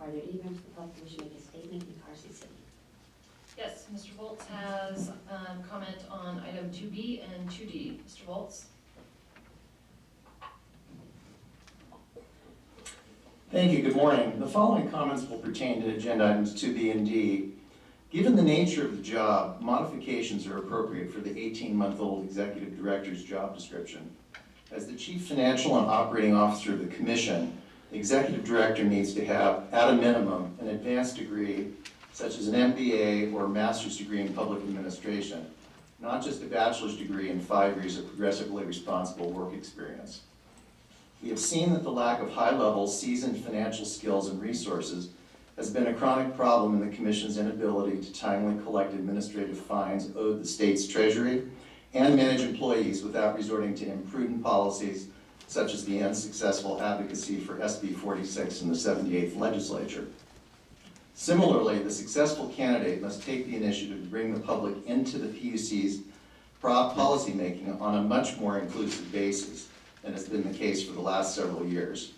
Are there any members of the public who wish to make a statement in Carson City? Yes, Mr. Volz has comment on item 2B and 2D. Mr. Volz? Thank you. Good morning. The following comments will pertain to agenda items 2B and D. Given the nature of the job, modifications are appropriate for the 18-month-old executive director's job description. As the chief financial and operating officer of the commission, the executive director needs to have, at a minimum, an advanced degree, such as an MBA or a master's degree in public administration, not just a bachelor's degree and 5 years of progressively responsible work experience. We have seen that the lack of high-level, seasoned financial skills and resources has been a chronic problem in the Commission's inability to timely collect administrative fines owed the state's treasury and manage employees without resorting to imprudent policies such as the unsuccessful advocacy for SB 46 in the 78th legislature. Similarly, the successful candidate must take the initiative to bring the public into the PUC's policymaking on a much more inclusive basis than has been the case for the last several years.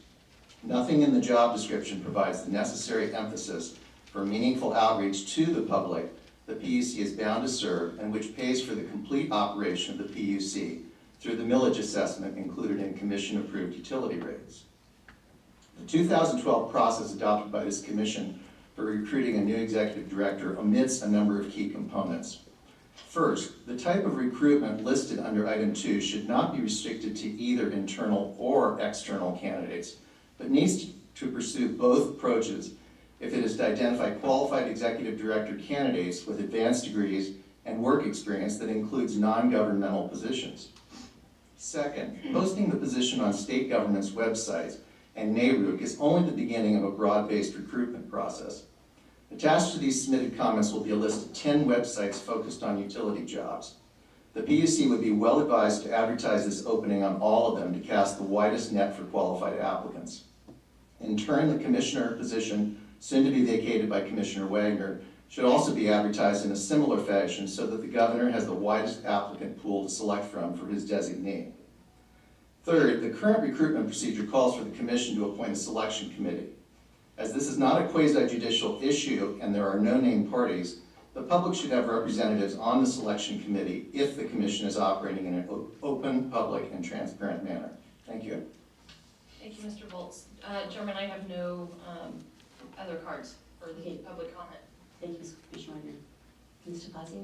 Nothing in the job description provides the necessary emphasis for meaningful outreach to the public the PUC is bound to serve and which pays for the complete operation of the PUC through the millage assessment included in commission-approved utility rates. The 2012 process adopted by this commission for recruiting a new executive director omits a number of key components. First, the type of recruitment listed under item 2 should not be restricted to either internal or external candidates, but needs to pursue both approaches if it is to identify qualified executive director candidates with advanced degrees and work experience that includes non-governmental positions. Second, posting the position on state government's websites and NARUC is only the beginning of a broad-based recruitment process. Attached to these submitted comments will be a list of 10 websites focused on utility jobs. The PUC would be well advised to advertise this opening on all of them to cast the widest net for qualified applicants. In turn, the commissioner position, soon to be vacated by Commissioner Wagner, should also be advertised in a similar fashion so that the governor has the widest applicant pool to select from for his designee. Third, the current recruitment procedure calls for the commission to appoint a selection committee. As this is not a quasi-judicial issue and there are no named parties, the public should have representatives on the selection committee if the commission is operating in an open, public, and transparent manner. Thank you. Thank you, Mr. Volz. Chairman, I have no other cards for the public comment. Thank you, Commissioner Wagner. Mr. Fazio?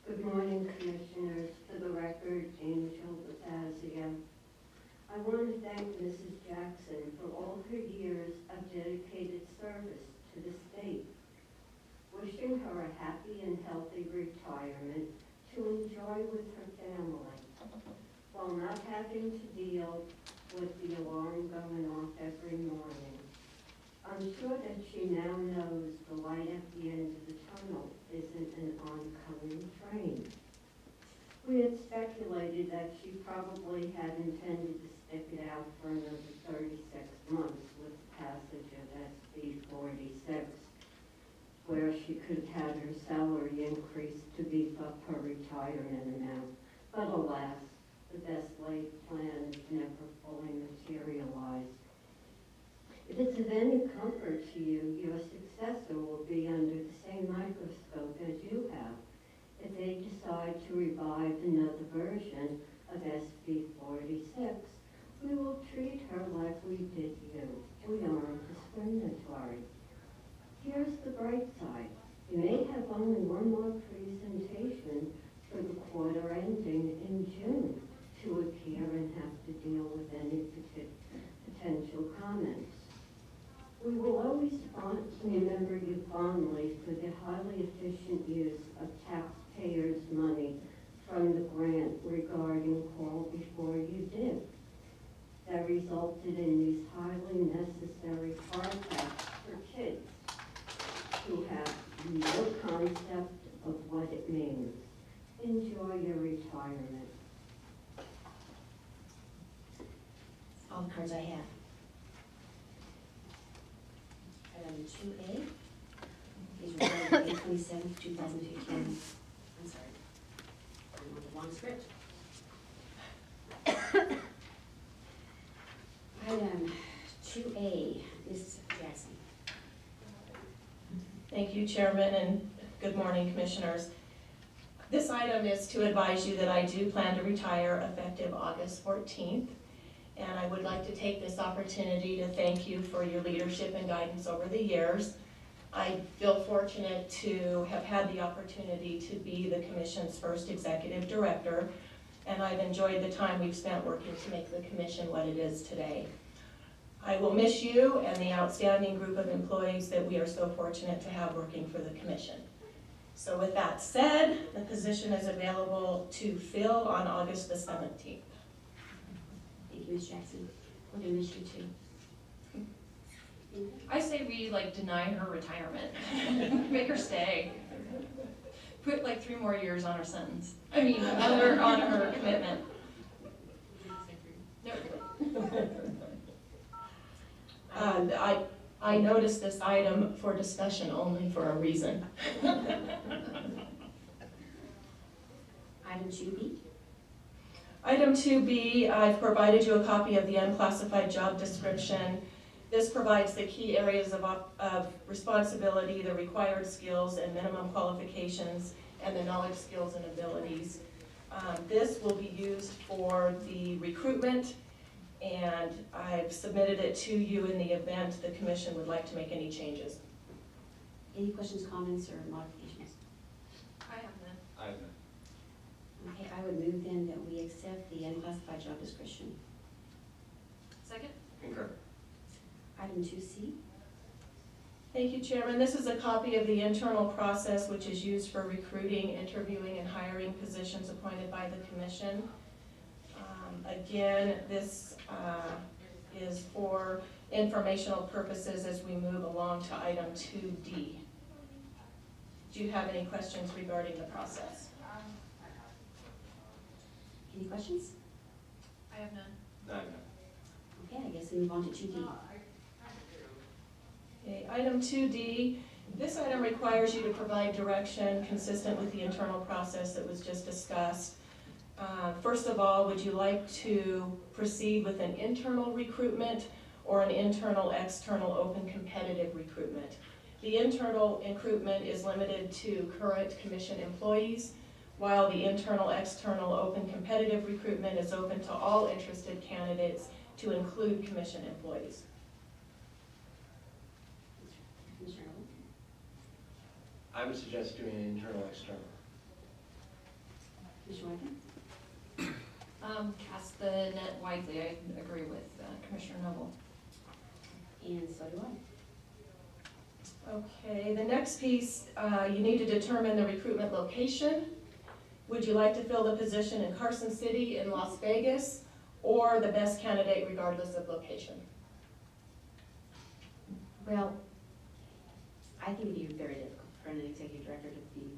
Good morning, Commissioners. For the record, Angel Fazio. I want to thank Mrs. Jackson for all her years of dedicated service to the state. Wishing her a happy and healthy retirement to enjoy with her family, while not having to deal with the alarm going off every morning. I'm sure that she now knows the light at the end of the tunnel isn't an oncoming train. We had speculated that she probably had intended to stick it out for another 36 months with the passage of SB 46, where she could have had her salary increased to beef up her retirement amount. But alas, the best laid plans never fully materialized. If it's of any comfort to you, your successor will be under the same microscope as you have. If they decide to revive another version of SB 46, we will treat her like we did you. We aren't discriminatory. Here's the bright side. You may have only one more presentation for the quarter ending in June to appear and have to deal with any potential comments. We will always remember you fondly for the highly efficient use of taxpayers' money from the grant regarding Call Before You Did that resulted in these highly necessary hard facts for kids who have no concept of what it means. Enjoy your retirement. all the cards I have. Item 2A is regarding May 27th, 2015. I'm sorry, I'm on the wrong script. Item 2A, Ms. Jackson. Thank you, Chairman, and good morning, Commissioners. This item is to advise you that I do plan to retire effective August 14th, and I would like to take this opportunity to thank you for your leadership and guidance over the years. I feel fortunate to have had the opportunity to be the Commission's first executive director, and I've enjoyed the time we've spent working to make the Commission what it is today. I will miss you and the outstanding group of employees that we are so fortunate to have working for the Commission. So with that said, the position is available to fill on August the 17th. Thank you, Ms. Jackson. We're gonna miss you too. I say we deny her retirement, make her stay. Put 3 more years on her sentence. I mean, on her commitment. I noticed this item for discussion only for a reason. Item 2B. Item 2B, I've provided you a copy of the unclassified job description. This provides the key areas of responsibility, the required skills and minimum qualifications, and the knowledge, skills, and abilities. This will be used for the recruitment, and I've submitted it to you in the event the Commission would like to make any changes. Any questions, comments, or modifications? I have none. I have none. Okay, I would move then that we accept the unclassified job description. Second? Concur. Item 2C. Thank you, Chairman. This is a copy of the internal process which is used for recruiting, interviewing, and hiring positions appointed by the Commission. Again, this is for informational purposes as we move along to item 2D. Do you have any questions regarding the process? Any questions? I have none. I have none. Okay, I guess we move on to 2D. Okay, item 2D, this item requires you to provide direction consistent with the internal process that was just discussed. First of all, would you like to proceed with an internal recruitment or an internal-external open competitive recruitment? The internal recruitment is limited to current Commission employees, while the internal-external open competitive recruitment is open to all interested candidates to include Commission employees. Commissioner Noble? I would suggest doing an internal external. Commissioner Wagner? Cast the net widely. I agree with Commissioner Noble. And so do I. Okay, the next piece, you need to determine the recruitment location. Would you like to fill the position in Carson City, in Las Vegas, or the best candidate regardless of location? Well, I think it'd be very difficult for an executive director to be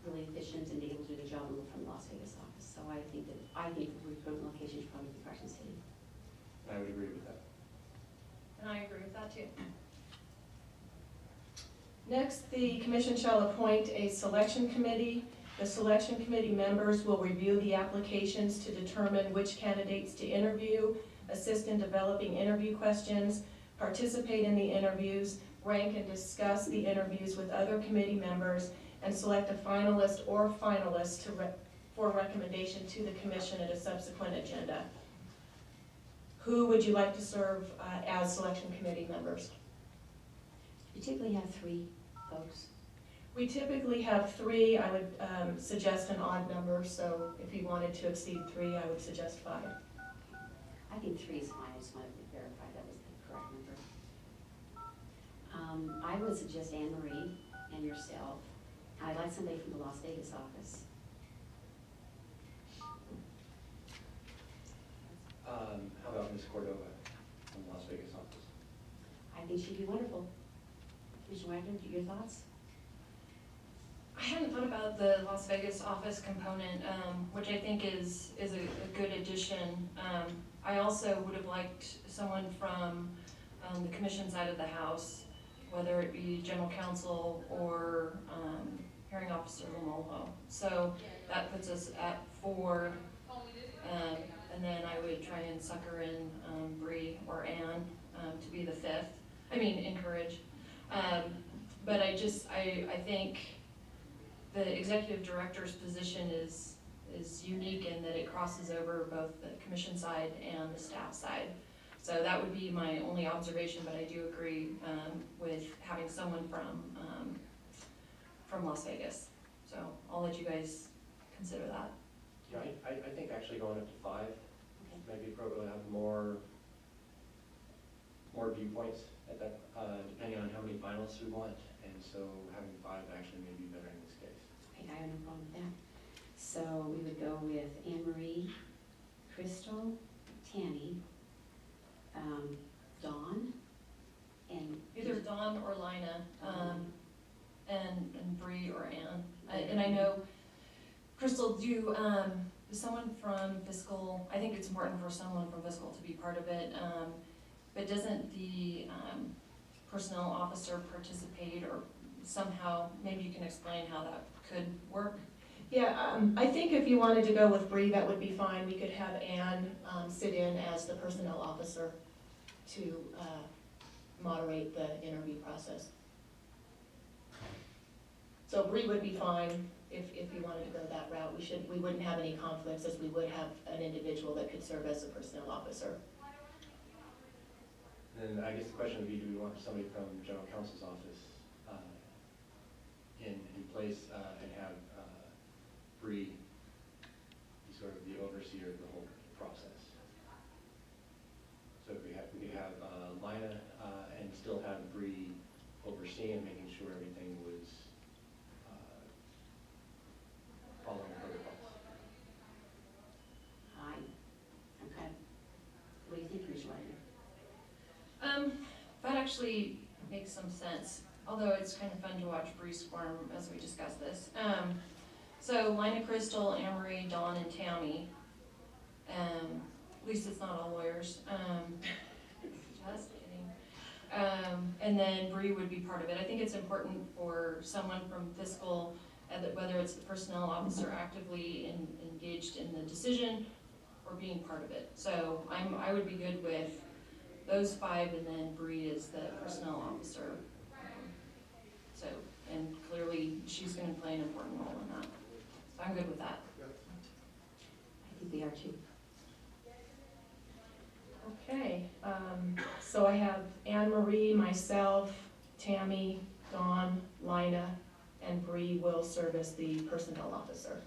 really efficient and be able to do the job from the Las Vegas office. So I think the recruitment location should probably be Carson City. I would agree with that. And I agree with that too. Next, the Commission shall appoint a selection committee. The selection committee members will review the applications to determine which candidates to interview, assist in developing interview questions, participate in the interviews, rank and discuss the interviews with other committee members, and select a finalist or finalists for recommendation to the Commission at a subsequent agenda. Who would you like to serve as selection committee members? You typically have 3 folks. We typically have 3. I would suggest an odd number, so if you wanted to exceed 3, I would suggest 5. I think 3 is fine. I just wanted to verify that was the correct number. I would suggest Anne Marie and yourself. I'd like somebody from the Las Vegas office. How about Ms. Cordova from the Las Vegas office? I think she'd be wonderful. Commissioner Wagner, your thoughts? I hadn't thought about the Las Vegas office component, which I think is a good addition. I also would have liked someone from the commission side of the house, whether it be general counsel or hearing officer Lamolo. So that puts us at 4, and then I would try and sucker in Bree or Ann to be the 5th. I mean, encourage. But I think the executive director's position is unique in that it crosses over both the commission side and the staff side. So that would be my only observation, but I do agree with having someone from Las Vegas. So I'll let you guys consider that. Yeah, I think actually going up to 5 maybe probably have more viewpoints at that, depending on how many finalists we want. And so having 5 actually may be better in this case. Okay, I have no problem with that. So we would go with Anne Marie, Crystal, Tammy, Dawn, and. Either Dawn or Lina, and Bree or Ann. And I know, Crystal, is someone from fiscal, I think it's important for someone from fiscal to be part of it, but doesn't the personnel officer participate, or somehow, maybe you can explain how that could work? Yeah, I think if you wanted to go with Bree, that would be fine. We could have Ann sit in as the personnel officer to moderate the interview process. So Bree would be fine if you wanted to go that route. We wouldn't have any conflicts, as we would have an individual that could serve as a personnel officer. And then I guess the question would be, do we want somebody from general counsel's office in place and have Bree be sort of the overseer of the whole process? So if we could have Lina and still have Bree overseeing, making sure everything was following protocols. Okay. What do you think, Ms. Ryder? That actually makes some sense, although it's kind of fun to watch Bree squirm as we discuss this. So Lina, Crystal, Amory, Dawn, and Tammy. At least it's not all lawyers. Just kidding. And then Bree would be part of it. I think it's important for someone from fiscal, whether it's the personnel officer actively engaged in the decision or being part of it. So I would be good with those 5, and then Bree is the personnel officer. So, and clearly she's going to play an important role in that. So I'm good with that. I think we are too. Okay, so I have Anne Marie, myself, Tammy, Dawn, Lina, and Bree will serve as the personnel officer.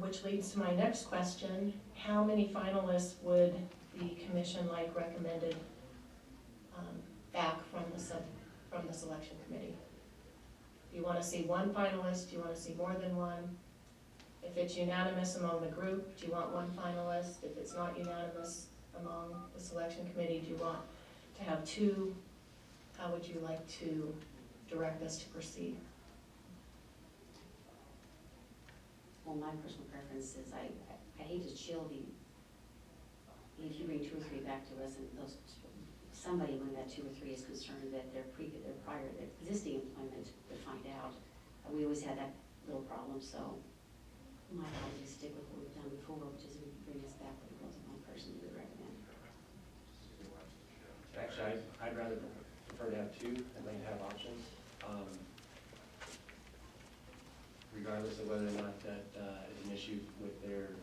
Which leads to my next question. How many finalists would the commission like recommended back from the selection committee? Do you want to see 1 finalist? Do you want to see more than 1? If it's unanimous among the group, do you want 1 finalist? If it's not unanimous among the selection committee, do you want to have 2? How would you like to direct us to proceed? Well, my personal preference is I hate to chill if you bring 2 or 3 back to us and somebody when that 2 or 3 is concerned that their existing employment would find out. We always had that little problem, so my apologies, stick with what we've done before, which is we bring us back with the 1 person we would recommend. Actually, I'd rather prefer to have 2. I'd like to have options. Regardless of whether or not that is an issue with their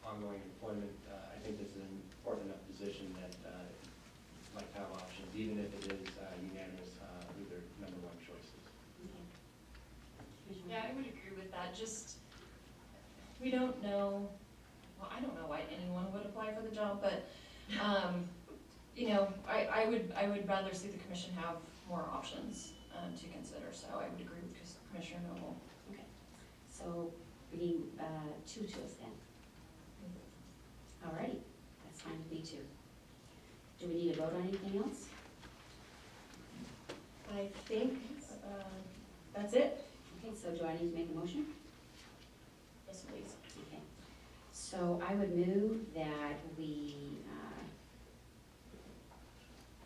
ongoing employment, I think this is an important enough position that I'd like to have options, even if it is unanimous with their number 1 choices. Okay. Yeah, I would agree with that. Just, we don't know, well, I don't know why anyone would apply for the job, but, you know, I would rather see the commission have more options to consider, so I would agree with Commissioner Noble. Okay, so bringing 2 to us then. All righty, that's fine with me too. Do we need to vote on anything else? I think That's it? Okay, so do I need to make a motion? Yes, please. Okay. So I would move that we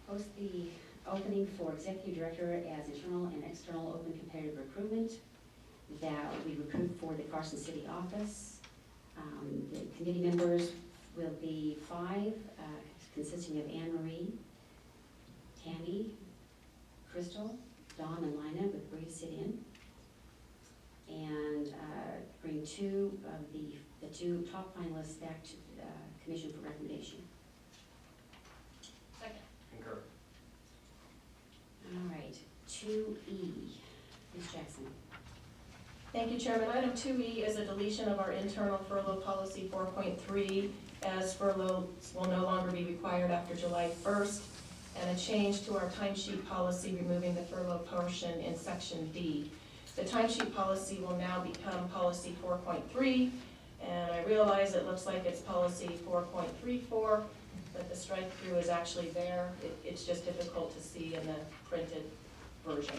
post the opening for executive director as internal and external open competitive recruitment, that we recruit for the Carson City office. The committee members will be 5, consisting of Anne Marie, Tammy, Crystal, Dawn, and Lina, with Bree sit in. And bring 2 of the 2 top finalists back to the commission for recommendation. Second. Concur. All right, 2E, Ms. Jackson. Thank you, Chairman. Item 2E is a deletion of our internal furlough policy 4.3, as furloughs will no longer be required after July 1st, and a change to our timesheet policy, removing the furlough portion in section D. The timesheet policy will now become policy 4.3, and I realize it looks like it's policy 4.34, but the strike through is actually there. It's just difficult to see in the printed version.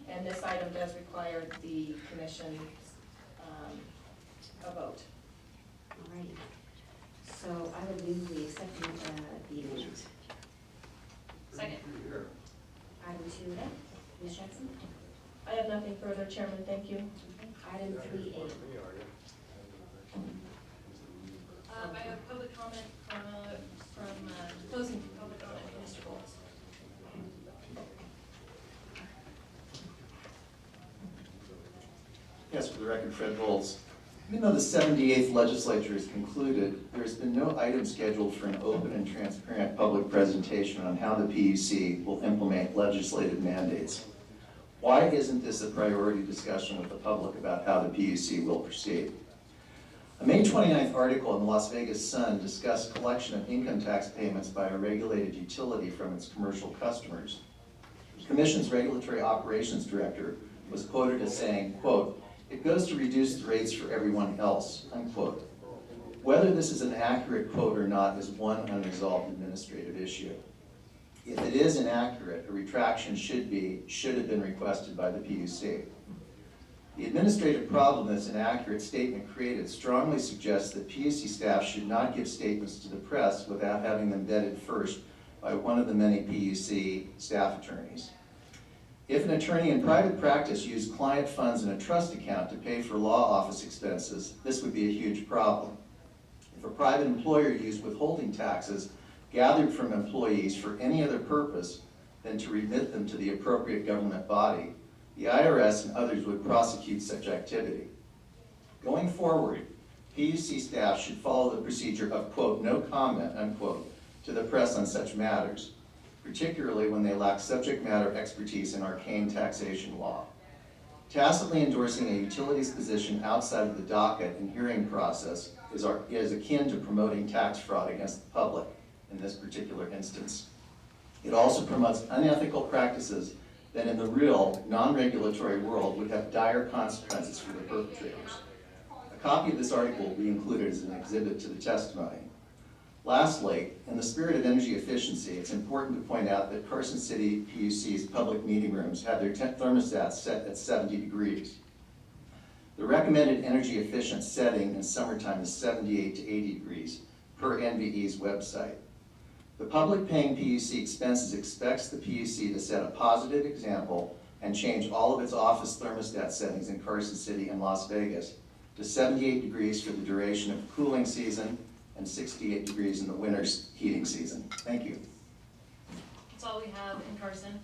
And this item does require the commission's a vote. All right, so I would move we accept the amendment. Second. Concur. Item 2F, Ms. Jackson. I have nothing further, Chairman, thank you. Okay. Item 3A. I have public comment from closing public comment, Mr. Bowles. Yes, for the record, Fred Bowles. Even though the 78th legislature has concluded, there's been no item scheduled for an open and transparent public presentation on how the PUC will implement legislative mandates. Why isn't this a priority discussion with the public about how the PUC will proceed? A May 29th article in the Las Vegas Sun discussed collection of income tax payments by a regulated utility from its commercial customers. The Commission's Regulatory Operations Director was quoted as saying, quote, "It goes to reduce the rates for everyone else," unquote. Whether this is an accurate quote or not is one unresolved administrative issue. If it is inaccurate, a retraction should have been requested by the PUC. The administrative problem this inaccurate statement created strongly suggests that PUC staff should not give statements to the press without having them vetted first by one of the many PUC staff attorneys. If an attorney in private practice used client funds in a trust account to pay for law office expenses, this would be a huge problem. If a private employer used withholding taxes gathered from employees for any other purpose than to remit them to the appropriate government body, the IRS and others would prosecute such activity. Going forward, PUC staff should follow the procedure of, quote, "no comment," unquote, to the press on such matters, particularly when they lack subject matter expertise in arcane taxation law. Tacitly endorsing a utility's position outside of the docket and hearing process is akin to promoting tax fraud against the public in this particular instance. It also promotes unethical practices that in the real, non-regulatory world would have dire consequences for the perpetrators. A copy of this article will be included as an exhibit to the testimony. Lastly, in the spirit of energy efficiency, it's important to point out that Carson City PUC's public meeting rooms have their thermostats set at 70 degrees. The recommended energy efficient setting in summertime is 78 to 80 degrees per NVE's website. The public paying PUC expenses expects the PUC to set a positive example and change all of its office thermostat settings in Carson City and Las Vegas to 78 degrees for the duration of the cooling season and 68 degrees in the winter's heating season. Thank you. That's all we have in Carson.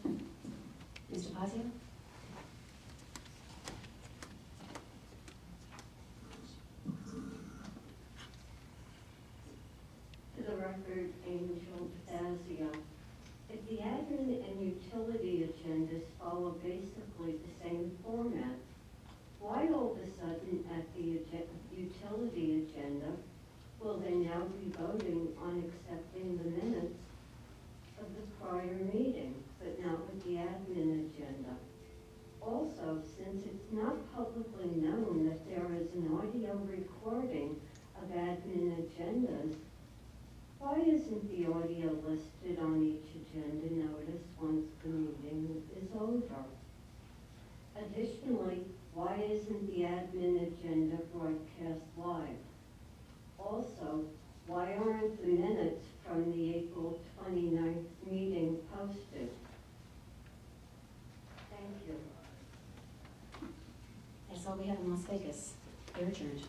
Mr. Pazio? For the record, Angel Fazio. If the admin and utility agendas follow basically the same format, why all of a sudden at the utility agenda will they now be voting on accepting the minutes of the prior meeting, but not with the admin agenda? Also, since it's not publicly known that there is an audio recording of admin agendas, why isn't the audio listed on each agenda notice once the meeting is over? That's all we have in Las Vegas. They're adjourned.